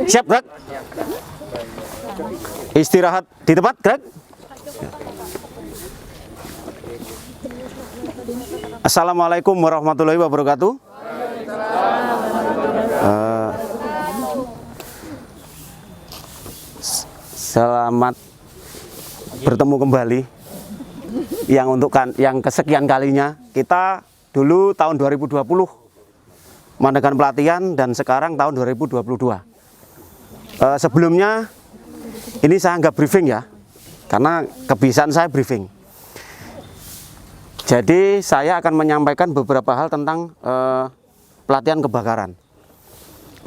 Siap, gerak. Istirahat di tempat, gerak. Assalamualaikum warahmatullahi wabarakatuh. Selamat bertemu kembali. Yang kesekian kalinya, kita dulu tahun 2020 mengadakan pelatihan dan sekarang tahun 2022. Sebelumnya ini saya nggak briefing ya, karena kebiasaan saya briefing. Jadi saya akan menyampaikan beberapa hal tentang pelatihan kebakaran.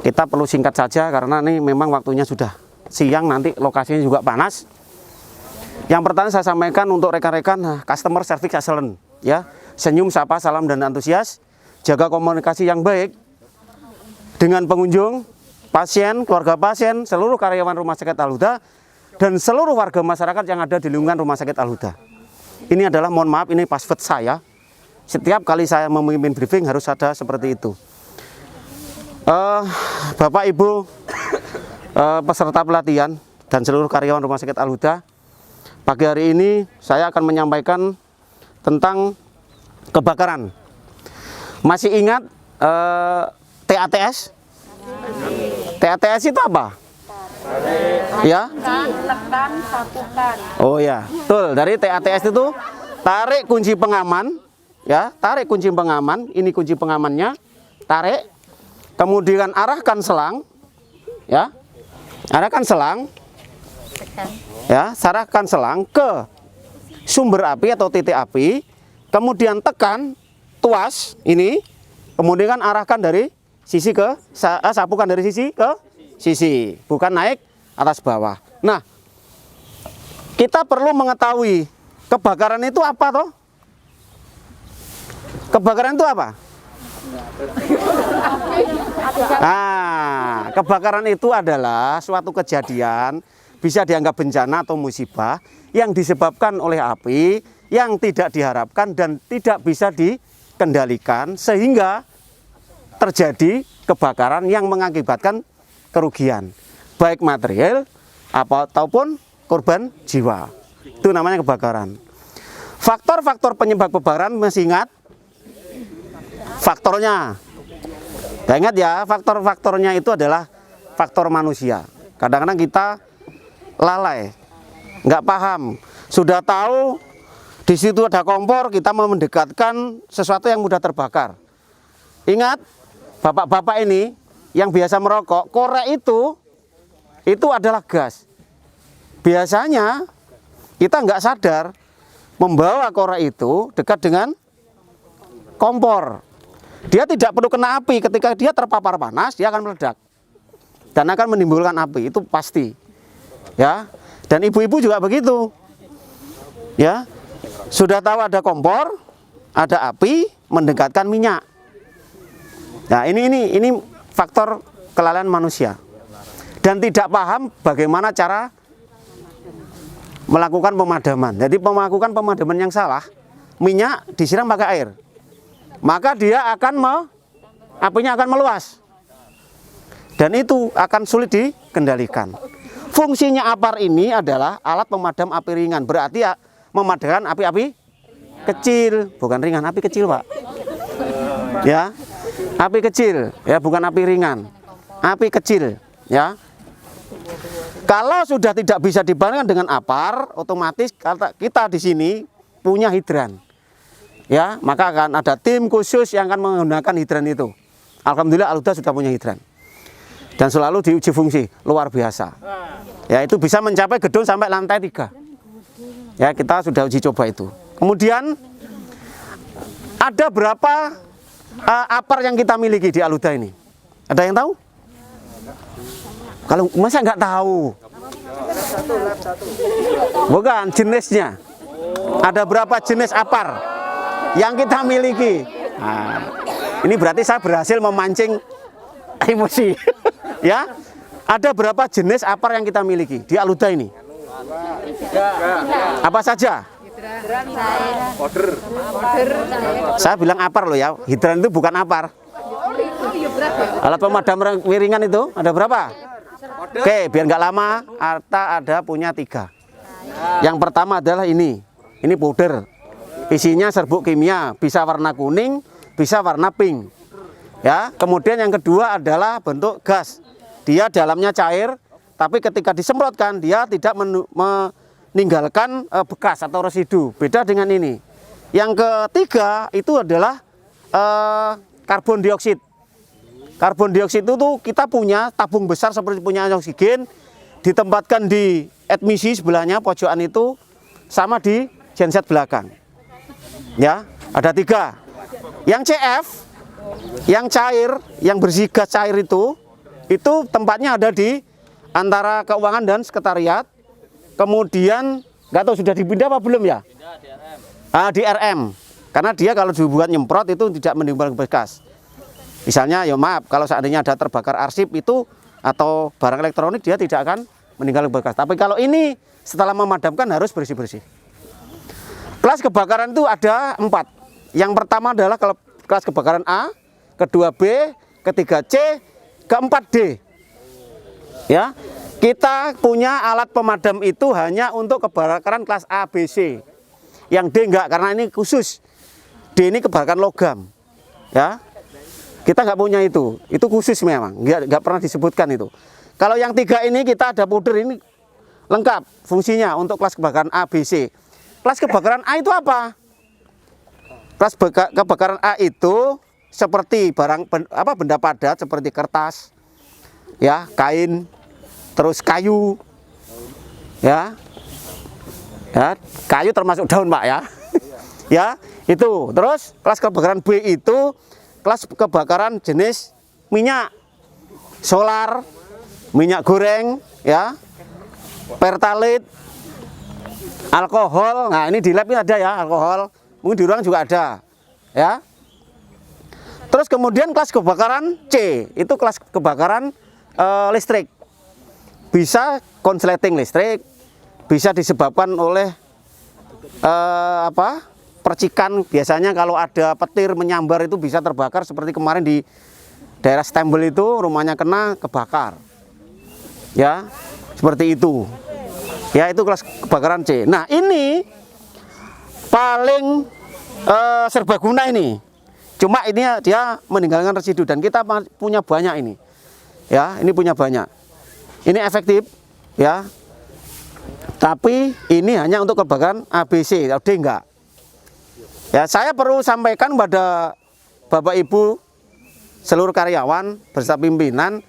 Kita perlu singkat saja karena ini memang waktunya sudah siang, nanti lokasinya juga panas. Yang pertama saya sampaikan untuk rekan-rekan customer service excellent, ya, senyum, sapa, salam dan antusias, jaga komunikasi yang baik dengan pengunjung, pasien, keluarga pasien, seluruh karyawan Rumah Sakit Al-Huda dan seluruh warga masyarakat yang ada di lingkungan Rumah Sakit Al-Huda. Ini adalah, mohon maaf, ini password saya. Setiap kali saya memimpin briefing harus ada seperti itu. Bapak Ibu peserta pelatihan dan seluruh karyawan Rumah Sakit Al-Huda, pagi hari ini saya akan menyampaikan tentang kebakaran. Masih ingat TATS? TATS itu apa? Ya? Tekan, satukan. Oh ya, betul. Dari TATS itu tarik kunci pengaman, ya, tarik kunci pengaman. Ini kunci pengamannya, tarik. Kemudian arahkan selang, ya, arahkan selang. Ya, arahkan selang ke sumber api atau titik api, kemudian tekan tuas ini, kemudian arahkan dari sisi ke sapukan dari sisi ke sisi, bukan naik atas bawah. Nah, kita perlu mengetahui kebakaran itu apa toh? Kebakaran itu apa? Nah, kebakaran itu adalah suatu kejadian, bisa dianggap bencana atau musibah yang disebabkan oleh api yang tidak diharapkan dan tidak bisa dikendalikan sehingga terjadi kebakaran yang mengakibatkan kerugian baik material ataupun korban jiwa. Itu namanya kebakaran. Faktor-faktor penyebab kebakaran masih ingat faktornya? Nah, ingat ya, faktor-faktornya itu adalah faktor manusia. Kadang-kadang kita lalai, nggak paham. Sudah tahu di situ ada kompor, kita mau mendekatkan sesuatu yang mudah terbakar. Ingat, bapak-bapak ini yang biasa merokok, korek itu adalah gas. Biasanya kita nggak sadar membawa korek itu dekat dengan kompor. Dia tidak perlu kena api, ketika dia terpapar panas, dia akan meledak dan akan menimbulkan api, itu pasti. Ya, dan ibu-ibu juga begitu. Ya, sudah tahu ada kompor, ada api, mendekatkan minyak. Nah, ini faktor kelalaian manusia. Dan tidak paham bagaimana cara melakukan pemadaman. Jadi melakukan pemadaman yang salah, minyak disiram pakai air. Maka dia apinya akan meluas. Dan itu akan sulit dikendalikan. Fungsinya APAR ini adalah alat pemadam api ringan, berarti ya memadamkan api-api kecil, bukan ringan, api kecil, Pak. Ya, api kecil, ya, bukan api ringan, api kecil, ya. Kalau sudah tidak bisa dibandingkan dengan APAR, otomatis kita di sini punya hidran, ya, maka akan ada tim khusus yang akan menggunakan hidran itu. Alhamdulillah Al-Huda sudah punya hidran dan selalu diuji fungsi luar biasa. Ya, itu bisa mencapai gedung sampai lantai 3. Ya, kita sudah uji coba itu. Kemudian ada berapa APAR yang kita miliki di Al-Huda ini? Ada yang tahu? Kalau masa nggak tahu? Bukan, jenisnya. Ada berapa jenis APAR yang kita miliki? Nah, ini berarti saya berhasil memancing emosi. Ya. Ada berapa jenis APAR yang kita miliki di Al-Huda ini? Apa saja? Saya bilang APAR loh ya, hidran itu bukan APAR. Alat pemadam wiringan itu ada berapa? Oke, biar nggak lama, Arta ada punya 3. Yang pertama adalah ini powder. Isinya serbuk kimia, bisa warna kuning, bisa warna pink. Ya, kemudian yang kedua adalah bentuk gas. Dia dalamnya cair, tapi ketika disemprotkan dia tidak meninggalkan bekas atau residu. Beda dengan ini. Yang ketiga itu adalah karbon dioksida. Karbon dioksida itu tuh kita punya tabung besar seperti punya oksigen, ditempatkan di admisi sebelahnya pojokan itu sama di genset belakang. Ya, ada 3. Yang CF, yang cair, yang bersih gas cair itu tempatnya ada di antara keuangan dan sekretariat. Kemudian nggak tahu sudah dipindah apa belum ya? Di RM. Karena dia kalau dibuat nyemprot itu tidak menimbulkan bekas. Misalnya, ya maaf, kalau seandainya ada terbakar arsip itu atau barang elektronik dia tidak akan meninggalkan bekas. Tapi kalau ini setelah memadamkan harus bersih-bersih. Kelas kebakaran itu ada 4. Yang pertama adalah kelas kebakaran A, kedua B, ketiga C, keempat D. Ya, kita punya alat pemadam itu hanya untuk kebakaran kelas A, B, C. Yang D enggak, karena ini khusus. D ini kebakaran logam. Ya, kita nggak punya itu khusus memang, nggak pernah disebutkan itu. Kalau yang 3 ini kita ada powder ini lengkap fungsinya untuk kelas kebakaran A, B, C. Kelas kebakaran A itu apa? Kelas kebakaran A itu seperti benda padat seperti kertas, ya, kain, terus kayu, ya, kayu termasuk daun Pak ya, ya itu. Terus kelas kebakaran B itu kelas kebakaran jenis minyak, solar, minyak goreng, ya, pertalite, alkohol. Nah, ini di lab ini ada ya alkohol, mungkin di ruangan juga ada, ya. Terus kemudian kelas kebakaran C itu kelas kebakaran listrik, bisa konsleting listrik, bisa disebabkan oleh percikan. Biasanya kalau ada petir menyambar itu bisa terbakar, seperti kemarin di daerah Stempel itu rumahnya kena kebakar, ya, seperti itu. Ya, itu kelas kebakaran C. Nah, ini paling serbaguna ini. Cuma ini dia meninggalkan residu dan kita punya banyak ini. Ya, ini punya banyak. Ini efektif, ya. Tapi ini hanya untuk kebakaran ABC, D enggak. Ya, saya perlu sampaikan pada Bapak Ibu seluruh karyawan beserta pimpinan,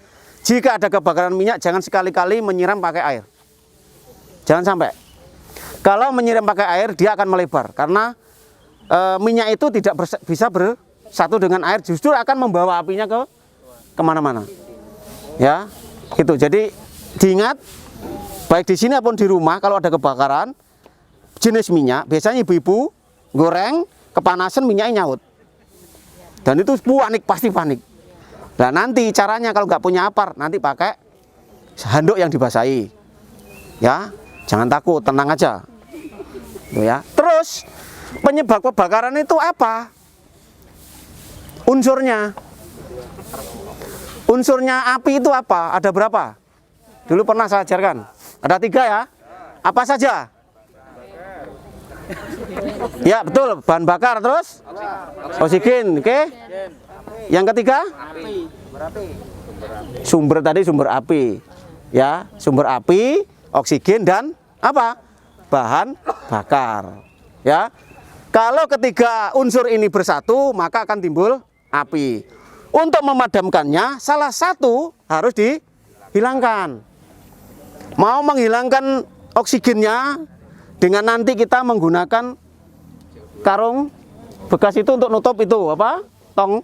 jika ada kebakaran minyak jangan sekali-kali menyiram pakai air. Jangan sampai. Kalau menyiram pakai air dia akan melebar karena minyak itu tidak bisa bersatu dengan air, justru akan membawa apinya ke kemana-mana. Ya, itu. Jadi diingat, baik di sini maupun di rumah kalau ada kebakaran jenis minyak, biasanya ibu-ibu goreng kepanasan minyaknya nyaut. Dan itu panik, pasti panik. Nah, nanti caranya kalau nggak punya apar, nanti pakai handuk yang dibasahi. Ya, jangan takut, tenang aja. Tuh ya. Terus penyebab kebakaran itu apa? Unsurnya. Unsurnya api itu apa? Ada berapa? Dulu pernah saya ajarkan. Ada 3 ya. Apa saja? Ya, betul, bahan bakar, terus oksigen, oke. Yang ketiga? Sumber api. Ya, sumber api, oksigen dan apa? Bahan bakar. Ya. Kalau ketiga unsur ini bersatu, maka akan timbul api. Untuk memadamkannya, salah satu harus dihilangkan. Mau menghilangkan oksigennya dengan nanti kita menggunakan karung bekas itu untuk nutup itu apa? Tong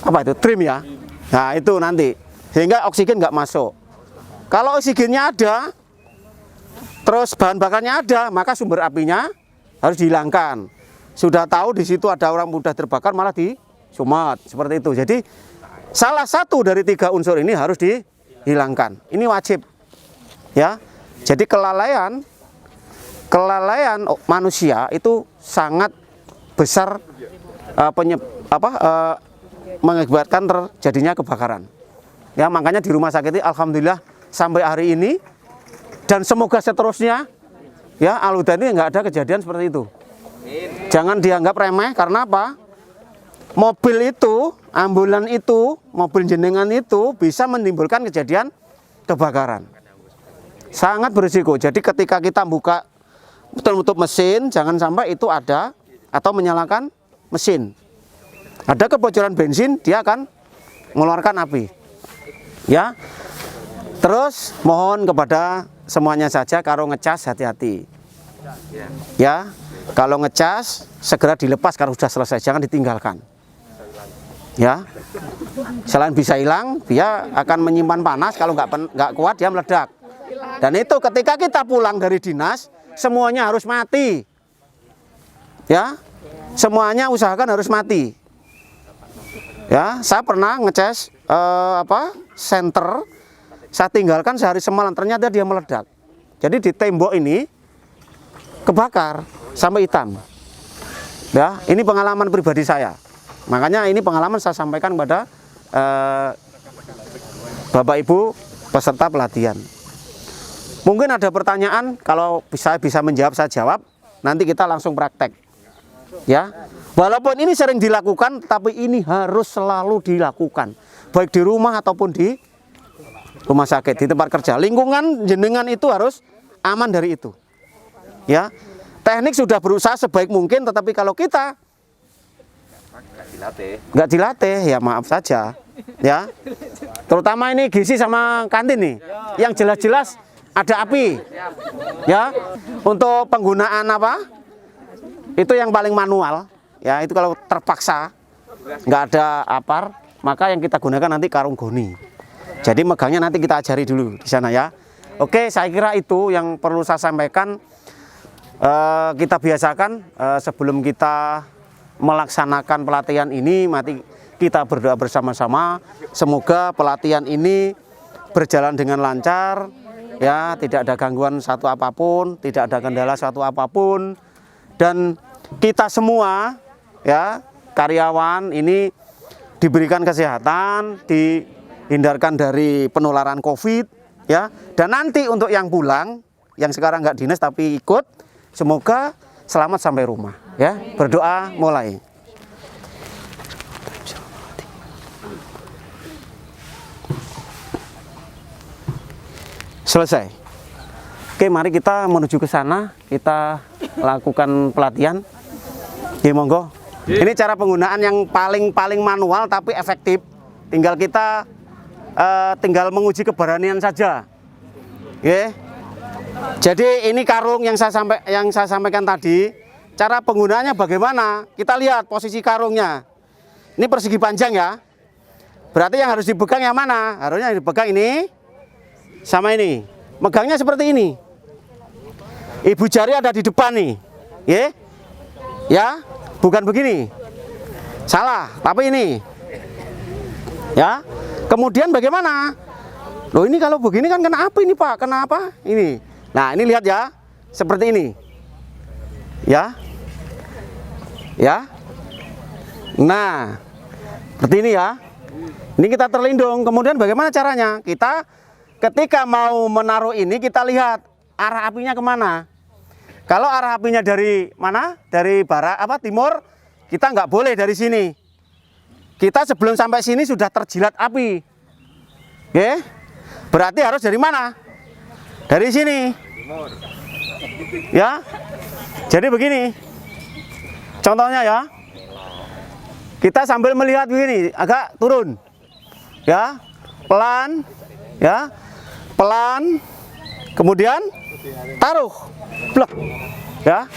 apa itu? Trim ya. Nah, itu nanti sehingga oksigen nggak masuk. Kalau oksigennya ada, terus bahan bakarnya ada, maka sumber apinya harus dihilangkan. Sudah tahu di situ ada orang mudah terbakar malah disumat seperti itu. Jadi salah satu dari 3 unsur ini harus dihilangkan. Ini wajib. Ya. Jadi kelalaian manusia itu sangat besar mengakibatkan terjadinya kebakaran. Ya, makanya di rumah sakit ini alhamdulillah sampai hari ini, dan semoga seterusnya ya Al-Huda ini nggak ada kejadian seperti itu. Jangan dianggap remeh, karena apa? Mobil itu, ambulan itu, mobil jenengan itu bisa menimbulkan kejadian kebakaran. Sangat berisiko. Jadi ketika kita buka menutup mesin, jangan sampai itu ada atau menyalakan mesin. Ada kebocoran bensin, dia akan mengeluarkan api. Ya. Terus mohon kepada semuanya saja, kalau ngecas hati-hati. Ya. Kalau ngecas segera dilepas kalau sudah selesai, jangan ditinggalkan. Ya. Selain bisa hilang, dia akan menyimpan panas, kalau nggak kuat dia meledak. Dan itu ketika kita pulang dari dinas, semuanya harus mati. Ya. Semuanya usahakan harus mati. Ya, saya pernah ngecas senter, saya tinggalkan sehari semalam, ternyata dia meledak. Jadi di tembok ini kebakar sampai hitam. Ya, ini pengalaman pribadi saya. Makanya ini pengalaman saya sampaikan kepada Bapak Ibu peserta pelatihan. Mungkin ada pertanyaan, kalau saya bisa menjawab saya jawab, nanti kita langsung praktek. Ya. Walaupun ini sering dilakukan, tapi ini harus selalu dilakukan, baik di rumah ataupun di rumah sakit, di tempat kerja. Lingkungan jenengan itu harus aman dari itu. Ya, teknik sudah berusaha sebaik mungkin, tetapi kalau kita nggak dilatih, ya maaf saja. Ya, terutama ini gizi sama kantin nih, yang jelas-jelas ada api. Ya, untuk penggunaan apa? Itu yang paling manual. Ya, itu kalau terpaksa nggak ada apar, maka yang kita gunakan nanti karung goni. Jadi megangnya nanti kita ajari dulu di sana ya. Oke, saya kira itu yang perlu saya sampaikan. Kita biasakan sebelum kita melaksanakan pelatihan ini, mari kita berdoa bersama-sama. Semoga pelatihan ini berjalan dengan lancar, ya, tidak ada gangguan satu apapun, tidak ada kendala satu apapun, dan kita semua, ya, karyawan ini diberikan kesehatan, dihindarkan dari penularan COVID, ya. Dan nanti untuk yang pulang, yang sekarang nggak dinas tapi ikut, semoga selamat sampai rumah. Ya, berdoa mulai. Selesai. Oke, mari kita menuju ke sana, kita lakukan pelatihan. Oke, monggo. Ini cara penggunaan yang paling manual tapi efektif. Tinggal kita tinggal menguji keberanian saja. Oke. Jadi ini karung yang saya sampaikan tadi. Cara penggunaannya bagaimana? Kita lihat posisi karungnya. Ini persegi panjang ya. Berarti yang harus dipegang yang mana? Harusnya yang dipegang ini sama ini. Megangnya seperti ini. Ibu jari ada di depan nih. Ya, bukan begini. Salah, tapi ini. Ya. Kemudian bagaimana? Loh, ini kalau begini kan kena api nih, Pak. Kena apa? Ini. Nah, ini lihat ya. Seperti ini. Ya. Ya. Nah, seperti ini ya. Ini kita terlindung. Kemudian bagaimana caranya? Kita ketika mau menaruh ini, kita lihat arah apinya kemana. Kalau arah apinya dari mana? Dari barat timur, kita nggak boleh dari sini. Kita sebelum sampai sini sudah terjilat api. Oke? Berarti harus dari mana? Dari sini. Ya. Jadi begini. Contohnya ya. Kita sambil melihat begini, agak turun. Ya. Pelan, ya. Pelan. Kemudian taruh. Blok. Ya.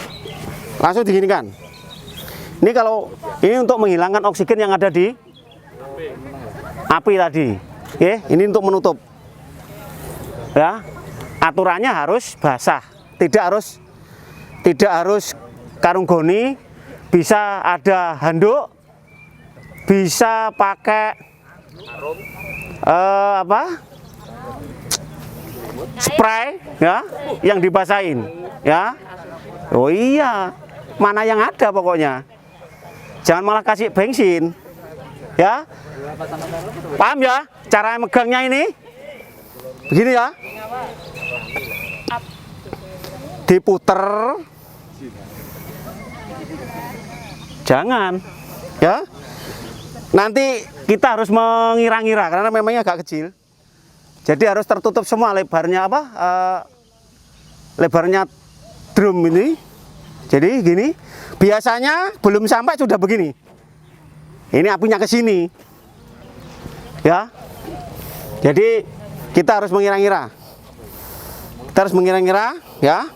Langsung diginikan. Ini kalau ini untuk menghilangkan oksigen yang ada di api tadi. Oke, ini untuk menutup. Ya. Aturannya harus basah. Tidak harus karung goni, bisa ada handuk, bisa pakai spray ya, yang dibasahin ya. Oh iya, mana yang ada pokoknya. Jangan malah kasih bensin. Ya. Paham ya cara megangnya ini? Begini ya. Diputer. Jangan. Ya. Nanti kita harus mengira-ngira karena memangnya agak kecil. Jadi harus tertutup semua lebarnya apa? Lebarnya drum ini. Jadi gini. Biasanya belum sampai sudah begini. Ini apinya ke sini. Ya. Jadi kita harus mengira-ngira. Kita harus mengira-ngira, ya.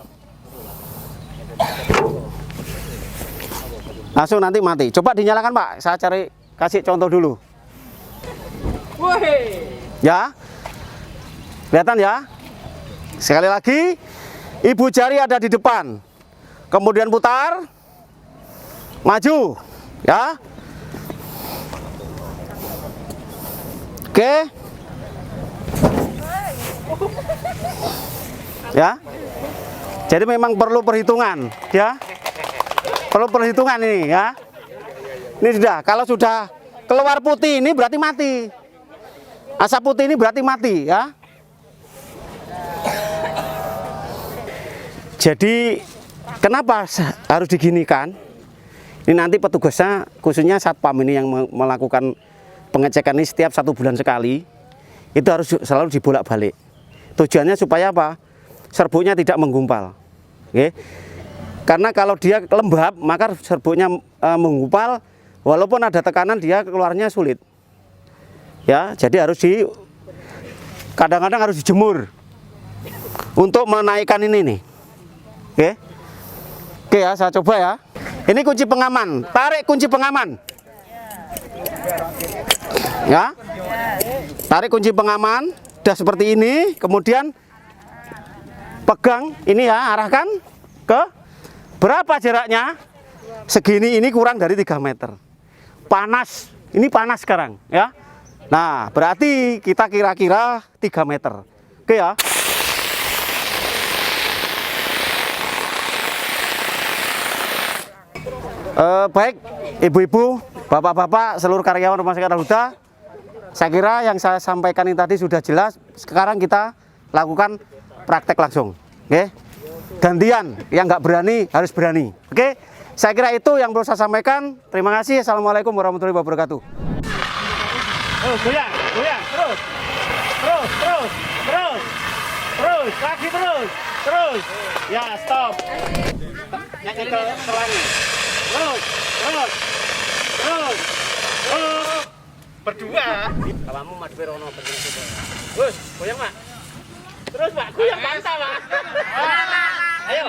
Langsung nanti mati. Coba dinyalakan, Pak. Saya kasih contoh dulu. Ya. Kelihatan ya? Sekali lagi, ibu jari ada di depan. Kemudian putar. Maju, ya. Oke. Ya. Jadi memang perlu perhitungan, ya. Perlu perhitungan ini, ya. Ini sudah, kalau sudah keluar putih ini berarti mati. Asap putih ini berarti mati, ya. Jadi kenapa harus diginikan? Ini nanti petugasnya, khususnya Satpam ini yang melakukan pengecekan ini setiap 1 bulan sekali. Itu harus selalu dibolak-balik. Tujuannya supaya apa? Serbuknya tidak menggumpal. Oke. Karena kalau dia lembab, maka serbuknya menggumpal, walaupun ada tekanan dia keluarnya sulit. Ya, jadi harus kadang-kadang harus dijemur untuk menaikkan ini nih. Oke. Oke ya, saya coba ya. Ini kunci pengaman. Tarik kunci pengaman. Ya. Tarik kunci pengaman. Udah seperti ini, kemudian pegang ini ya, arahkan ke berapa jaraknya? Segini, ini kurang dari 3 meter. Panas, ini panas sekarang ya. Nah, berarti kita kira-kira 3 meter. Oke ya. Baik, ibu-ibu, bapak-bapak, seluruh karyawan Rumah Sakit Al-Huda, saya kira yang saya sampaikan ini tadi sudah jelas. Sekarang kita lakukan praktek langsung. Oke? Gantian, yang nggak berani harus berani. Oke? Saya kira itu yang perlu saya sampaikan. Terima kasih. Assalamualaikum warahmatullahi wabarakatuh. Goyang, goyang, terus, lagi terus. Ya, stop. Nyanyi ke pelangi. Terus. Berdua. Kamu Mas Wirono begini. Goyang, Pak. Terus, Pak. Goyang mantap, Pak. Ayo.